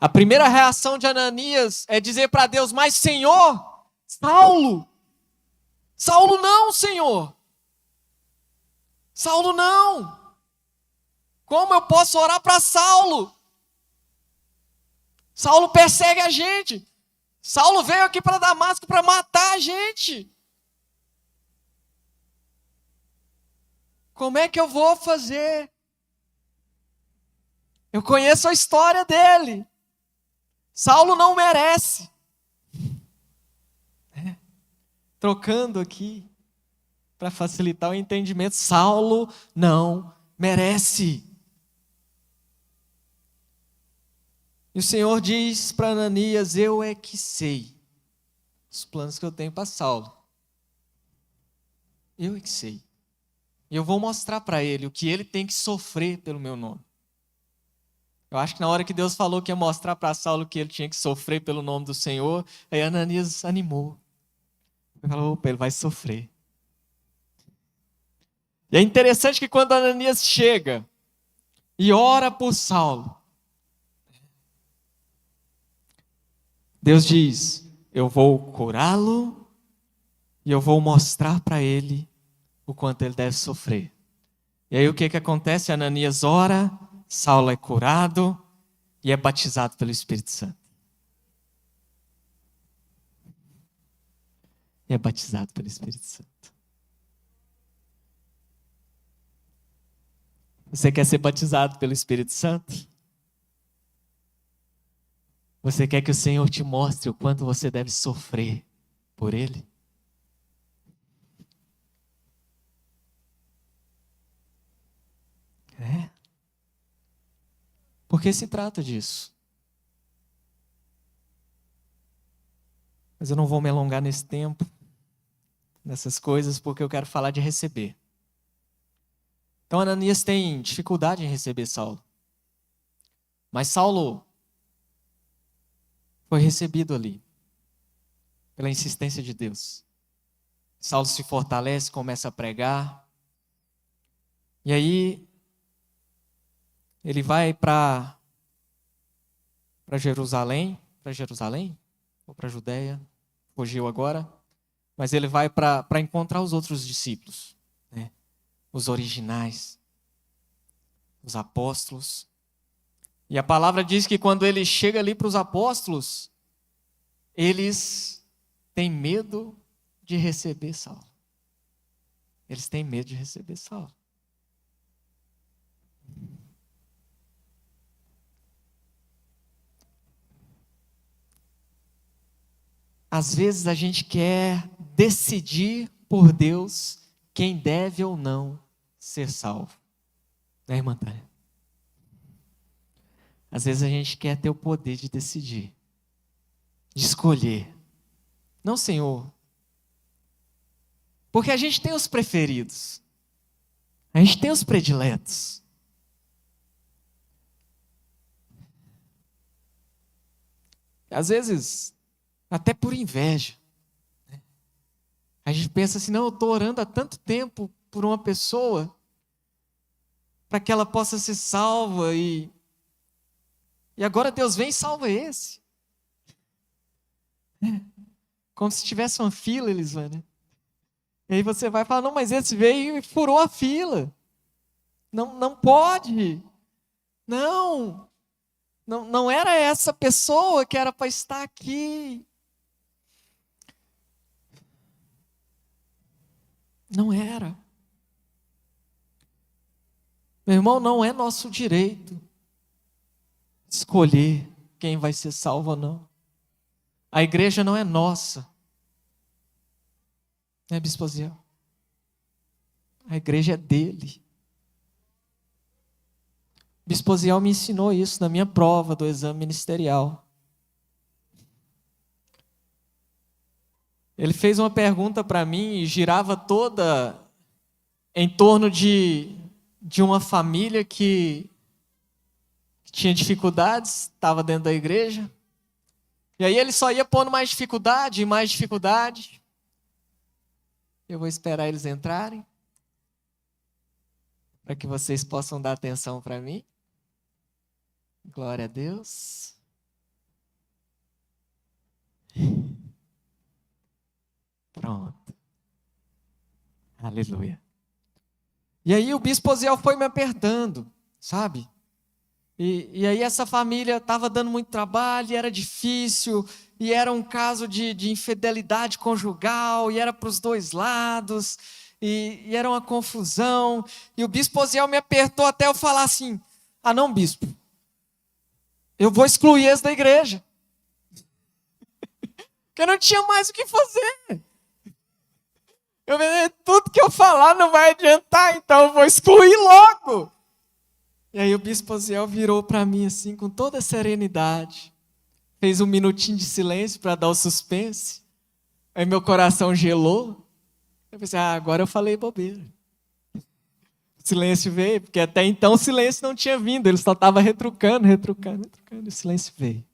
A: A primeira reação de Ananias é dizer para Deus, mas Senhor, Saulo não, Senhor. Saulo não. Como eu posso orar para Saulo? Saulo persegue a gente. Saulo veio aqui para Damasco para matar a gente. Como é que eu vou fazer? Eu conheço a história dele. Saulo não merece. Trocando aqui, para facilitar o entendimento, Saulo não merece. E o Senhor diz para Ananias, eu é que sei os planos que eu tenho para Saulo. Eu é que sei. E eu vou mostrar para ele o que ele tem que sofrer pelo meu nome. Eu acho que na hora que Deus falou que ia mostrar para Saulo que ele tinha que sofrer pelo nome do Senhor, aí Ananias animou. Ele falou, opa, ele vai sofrer. E é interessante que quando Ananias chega e ora por Saulo, Deus diz, eu vou curá-lo e eu vou mostrar para ele o quanto ele deve sofrer. E aí o que acontece? Ananias ora, Saulo é curado e é batizado pelo Espírito Santo. E é batizado pelo Espírito Santo. Você quer ser batizado pelo Espírito Santo? Você quer que o Senhor te mostre o quanto você deve sofrer por Ele? É. Porque se trata disso. Mas eu não vou me alongar nesse tempo, nessas coisas, porque eu quero falar de receber. Então Ananias tem dificuldade em receber Saulo. Mas Saulo foi recebido ali, pela insistência de Deus. Saulo se fortalece, começa a pregar. E aí, ele vai para Jerusalém ou para Judeia, fugiu agora, mas ele vai para encontrar os outros discípulos, né? Os originais, os apóstolos. E a palavra diz que quando ele chega ali para os apóstolos, eles têm medo de receber Saulo. Eles têm medo de receber Saulo. Às vezes a gente quer decidir por Deus quem deve ou não ser salvo. Né, irmã Tânia? Às vezes a gente quer ter o poder de decidir, de escolher. Não, Senhor. Porque a gente tem os preferidos. A gente tem os prediletos. Às vezes, até por inveja. A gente pensa assim, não, eu estou orando há tanto tempo por uma pessoa para que ela possa ser salva e agora Deus vem e salva esse. Como se tivesse uma fila, Elisânia. E aí você vai falar, não, mas esse veio e furou a fila. Não pode. Não era essa pessoa que era para estar aqui. Não era. Meu irmão, não é nosso direito escolher quem vai ser salvo ou não. A igreja não é nossa. Né, Bispo Aziel? A igreja é dele. Bispo Aziel me ensinou isso na minha prova do exame ministerial. Ele fez uma pergunta para mim e girava toda em torno de uma família que tinha dificuldades, estava dentro da igreja. E aí ele só ia pondo mais dificuldade e mais dificuldade. Eu vou esperar eles entrarem para que vocês possam dar atenção para mim. Glória a Deus. Pronto. Aleluia. E aí o Bispo Aziel foi me apertando, sabe? E aí essa família estava dando muito trabalho, e era difícil, e era um caso de infidelidade conjugal, e era para os dois lados, e era uma confusão. E o Bispo Aziel me apertou até eu falar assim, não, bispo, eu vou excluir esse da igreja. Porque eu não tinha mais o que fazer. Tudo que eu falar não vai adiantar, então eu vou excluir logo. E aí o Bispo Aziel virou para mim assim, com toda a serenidade. Fez um minutinho de silêncio para dar o suspense. Aí meu coração gelou. Eu pensei, agora eu falei bobeira. O silêncio veio, porque até então o silêncio não tinha vindo. Ele só estava retrucando. E o silêncio veio.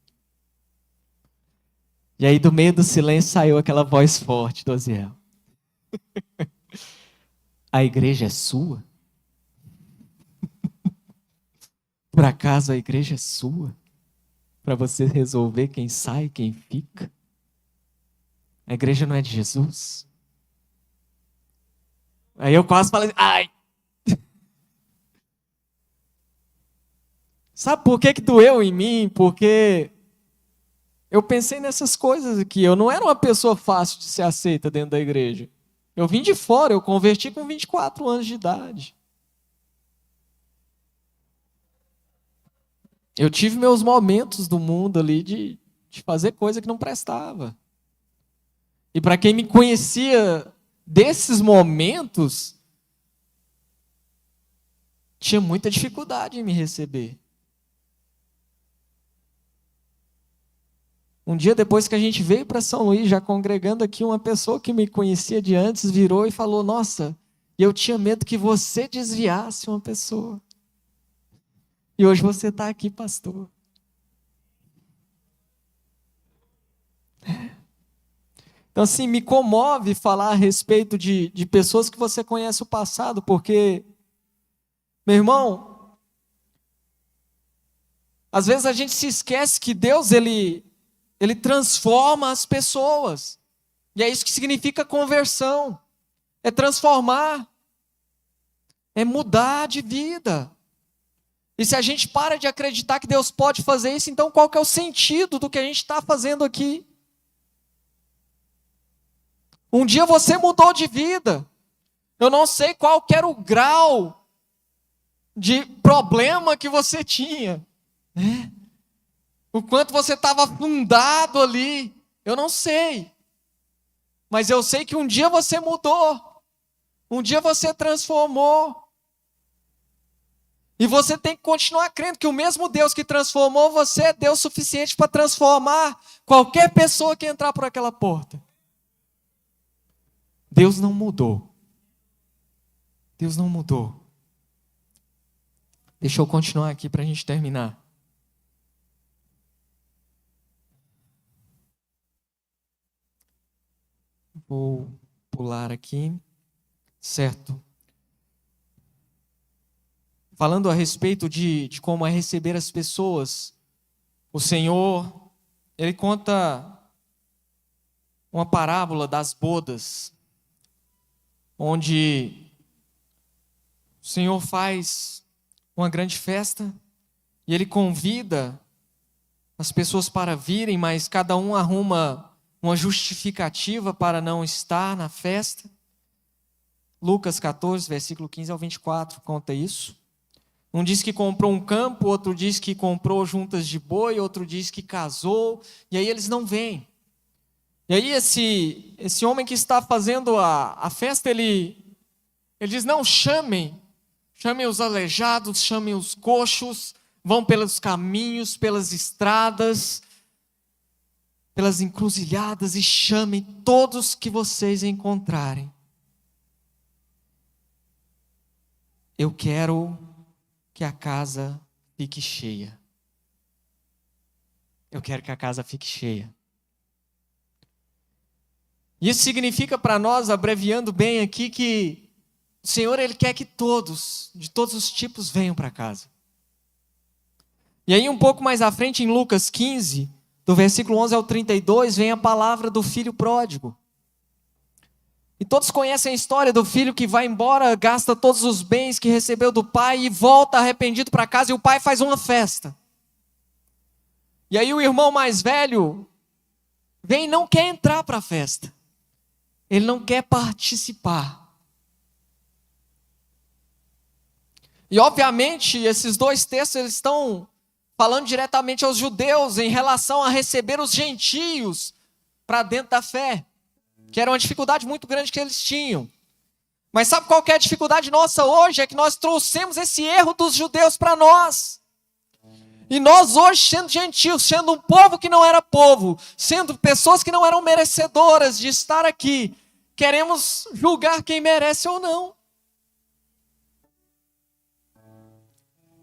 A: E aí do meio do silêncio saiu aquela voz forte do Aziel. A igreja é sua? Por acaso a igreja é sua? Para você resolver quem sai, quem fica? A igreja não é de Jesus? Aí eu quase falei, ai! Sabe por que doeu em mim? Porque eu pensei nessas coisas aqui. Eu não era uma pessoa fácil de ser aceita dentro da igreja. Eu vim de fora, eu converti com 24 anos de idade. Eu tive meus momentos do mundo ali de fazer coisa que não prestava. E para quem me conhecia desses momentos, tinha muita dificuldade em me receber. Um dia depois que a gente veio para São Luís, já congregando aqui, uma pessoa que me conhecia de antes virou e falou, nossa, eu tinha medo que você desviasse uma pessoa. E hoje você está aqui, pastor. Então, assim, me comove falar a respeito de pessoas que você conhece o passado, porque, meu irmão, às vezes a gente se esquece que Deus, Ele transforma as pessoas. E é isso que significa conversão. É transformar. É mudar de vida. E se a gente para de acreditar que Deus pode fazer isso, então qual que é o sentido do que a gente está fazendo aqui? Um dia você mudou de vida. Eu não sei qual que era o grau de problema que você tinha, né? O quanto você estava afundado ali, eu não sei. Mas eu sei que um dia você mudou. Um dia você transformou. E você tem que continuar crendo que o mesmo Deus que transformou você é Deus suficiente para transformar qualquer pessoa que entrar por aquela porta. Deus não mudou. Deus não mudou. Deixa eu continuar aqui para a gente terminar. Vou pular aqui. Certo. Falando a respeito de como é receber as pessoas, o Senhor, Ele conta uma parábola das bodas, onde o Senhor faz uma grande festa e Ele convida as pessoas para virem, mas cada um arruma uma justificativa para não estar na festa. Lucas 14, versículo 15 ao 24, conta isso. Um diz que comprou um campo, outro diz que comprou juntas de boi, outro diz que casou, e aí eles não vêm. E aí esse homem que está fazendo a festa, ele diz, não, chamem os aleijados, chamem os coxos, vão pelos caminhos, pelas estradas, pelas encruzilhadas e chamem todos que vocês encontrarem. Eu quero que a casa fique cheia. Eu quero que a casa fique cheia. Isso significa para nós, abreviando bem aqui, que o Senhor, Ele quer que todos, de todos os tipos, venham para casa. E aí um pouco mais à frente, em Lucas 15, do versículo 11 ao 32, vem a palavra do filho pródigo. E todos conhecem a história do filho que vai embora, gasta todos os bens que recebeu do pai e volta arrependido para casa, e o pai faz uma festa. E aí o irmão mais velho vem e não quer entrar para a festa. Ele não quer participar. E obviamente esses dois textos eles estão falando diretamente aos judeus em relação a receber os gentios para dentro da fé, que era uma dificuldade muito grande que eles tinham. Mas sabe qual que é a dificuldade nossa hoje? É que nós trouxemos esse erro dos judeus para nós. E nós hoje, sendo gentios, sendo um povo que não era povo, sendo pessoas que não eram merecedoras de estar aqui, queremos julgar quem merece ou não.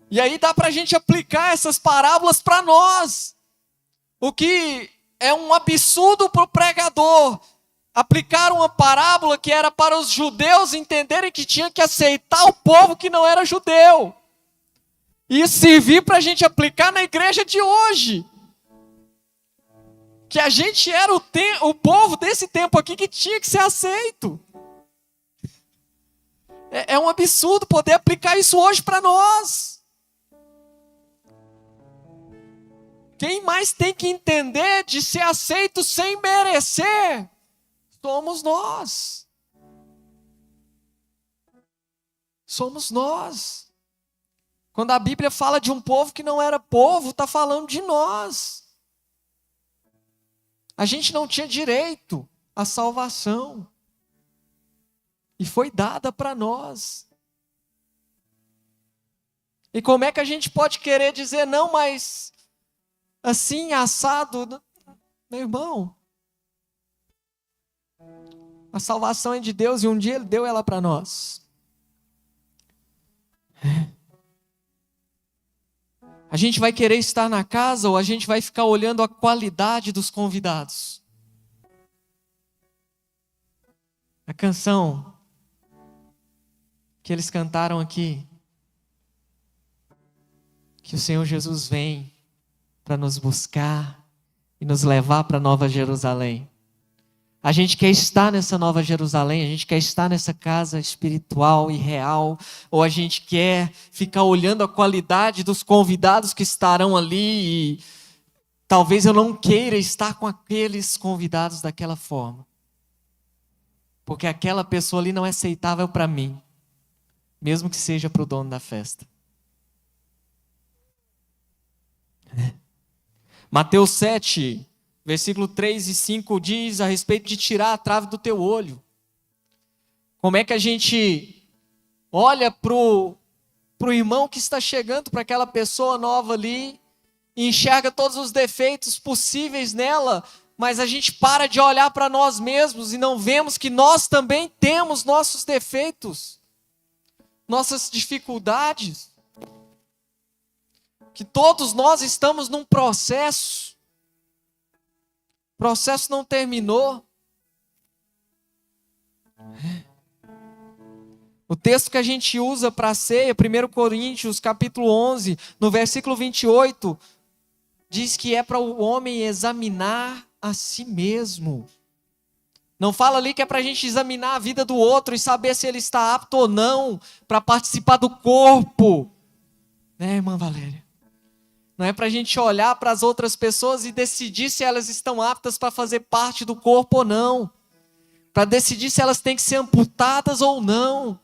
A: E aí dá para a gente aplicar essas parábolas para nós. O que é um absurdo para o pregador. Aplicar uma parábola que era para os judeus entenderem que tinha que aceitar o povo que não era judeu. E servir para a gente aplicar na igreja de hoje. Que a gente era o povo desse tempo aqui que tinha que ser aceito. É um absurdo poder aplicar isso hoje para nós. Quem mais tem que entender de ser aceito sem merecer somos nós. Somos nós. Quando a Bíblia fala de um povo que não era povo, está falando de nós. A gente não tinha direito à salvação. E foi dada para nós. E como é que a gente pode querer dizer, não, mas assim, assado? Meu irmão, a salvação é de Deus e um dia Ele deu ela para nós. A gente vai querer estar na casa ou a gente vai ficar olhando a qualidade dos convidados? A canção que eles cantaram aqui, que o Senhor Jesus vem para nos buscar e nos levar para Nova Jerusalém. A gente quer estar nessa Nova Jerusalém, a gente quer estar nessa casa espiritual e real, ou a gente quer ficar olhando a qualidade dos convidados que estarão ali e talvez eu não queira estar com aqueles convidados daquela forma. Porque aquela pessoa ali não é aceitável para mim, mesmo que seja para o dono da festa. Mateus 7, versículo 3 e 5 diz a respeito de tirar a trave do teu olho. Como é que a gente olha para o para o irmão que está chegando, para aquela pessoa nova ali, e enxerga todos os defeitos possíveis nela, mas a gente para de olhar para nós mesmos e não vemos que nós também temos nossos defeitos, nossas dificuldades, que todos nós estamos num processo, o processo não terminou. O texto que a gente usa para a ceia, 1 Coríntios capítulo 11, no versículo 28, diz que é para o homem examinar a si mesmo. Não fala ali que é para a gente examinar a vida do outro e saber se ele está apto ou não para participar do corpo. Né, irmã Valéria? Não é para a gente olhar para as outras pessoas e decidir se elas estão aptas para fazer parte do corpo ou não. Para decidir se elas têm que ser amputadas ou não.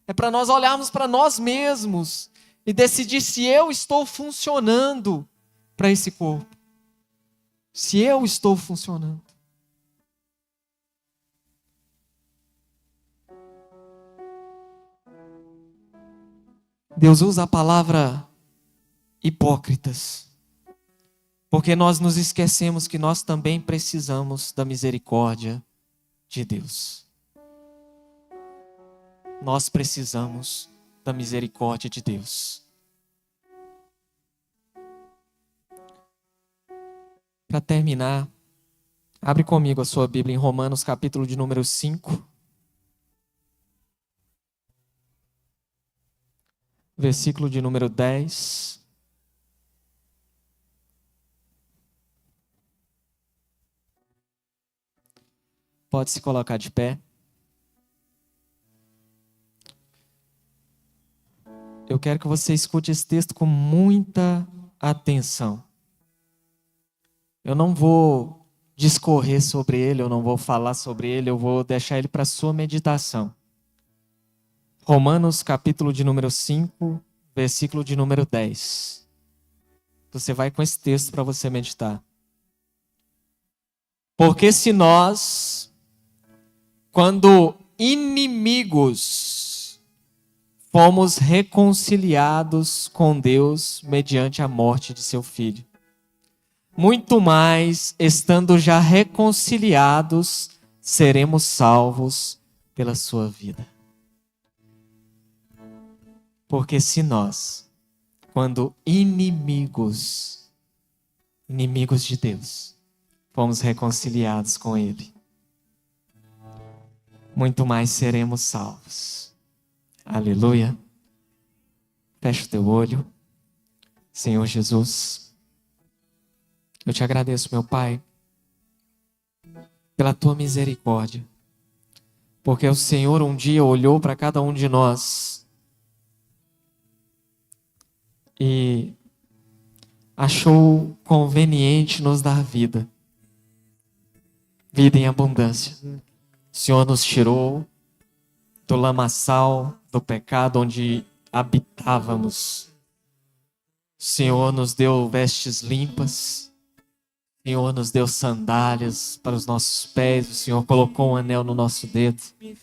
A: É para nós olharmos para nós mesmos e decidir se eu estou funcionando para esse corpo. Se eu estou funcionando. Deus usa a palavra hipócritas, porque nós nos esquecemos que nós também precisamos da misericórdia de Deus. Nós precisamos da misericórdia de Deus. Para terminar, abre comigo a sua Bíblia em Romanos capítulo de número 5. Versículo de número 10. Pode se colocar de pé. Eu quero que você escute esse texto com muita atenção. Eu não vou discorrer sobre ele, eu não vou falar sobre ele, eu vou deixar ele para a sua meditação. Romanos capítulo de número 5, versículo de número 10. Você vai com esse texto para você meditar. Porque se nós, quando inimigos, fomos reconciliados com Deus mediante a morte de seu Filho, muito mais, estando já reconciliados, seremos salvos pela sua vida. Porque se nós, quando inimigos de Deus, fomos reconciliados com Ele, muito mais seremos salvos. Aleluia. Fecha o teu olho. Senhor Jesus, eu te agradeço, meu Pai, pela tua misericórdia, porque o Senhor um dia olhou para cada um de nós e achou conveniente nos dar vida, vida em abundância. O Senhor nos tirou do lamaçal, do pecado onde habitávamos. O Senhor nos deu vestes limpas. O Senhor nos deu sandálias para os nossos pés. O Senhor colocou um anel no nosso dedo. O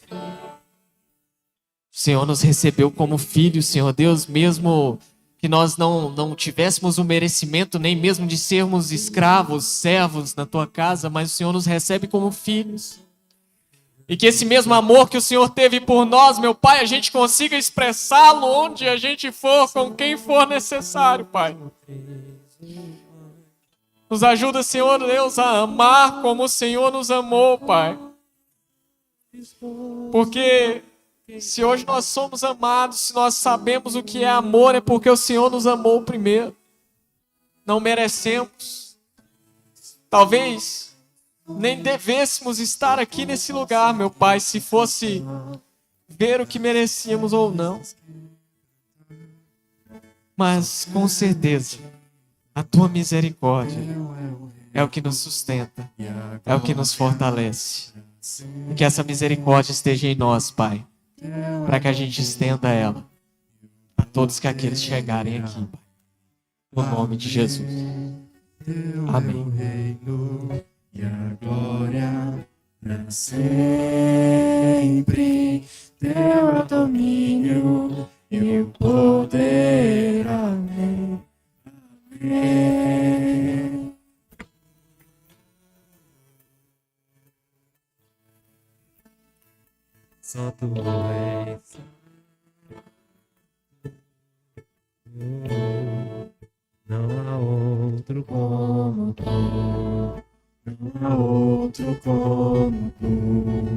A: Senhor nos recebeu como filhos, Senhor Deus, mesmo que nós não tivéssemos o merecimento nem mesmo de sermos escravos, servos na tua casa, mas o Senhor nos recebe como filhos. E que esse mesmo amor que o Senhor teve por nós, meu Pai, a gente consiga expressá-lo onde a gente for, com quem for necessário, Pai. Nos ajuda, Senhor Deus, a amar como o Senhor nos amou, Pai. Porque se hoje nós somos amados, se nós sabemos o que é amor, é porque o Senhor nos amou primeiro. Não merecemos. Talvez nem devêssemos estar aqui nesse lugar, meu Pai, se fosse ver o que merecíamos ou não. Mas, com certeza, a tua misericórdia é o que nos sustenta, é o que nos fortalece. E que essa misericórdia esteja em nós, Pai, para que a gente estenda ela a todos que aqueles chegarem aqui, Pai. No nome de Jesus. Amém.
B: E a glória pra sempre, teu domínio e o poder. só tu és santo. Não há outro como tu, não há outro como tu.